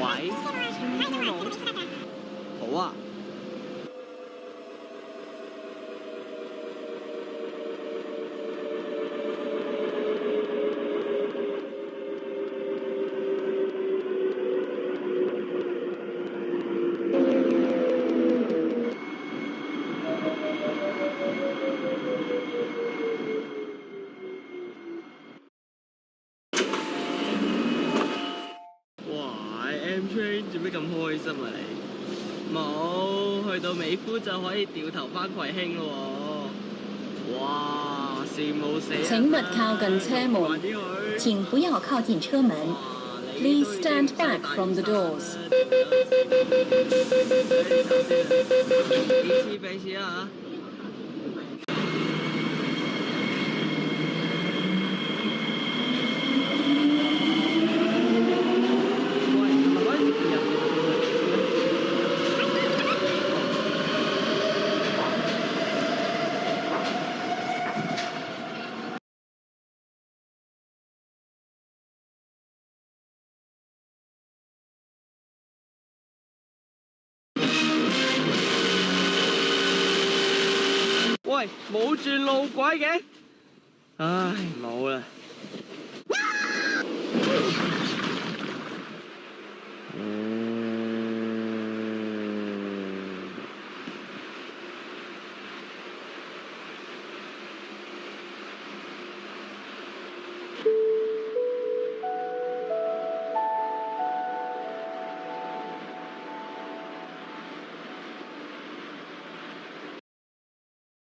喂，清車佬，好啊。哇 ！M Train 做咩咁開心啊你？冇去到美孚就可以掉頭返葵興咯喎！哇！羨慕死人啦！請勿靠近車門，快啲去！請不要靠近車門。Please stand back from the doors. 俾錢俾錢啊！喂，係咪可以接人嘅？喂，冇轉路軌嘅，唉，冇啦。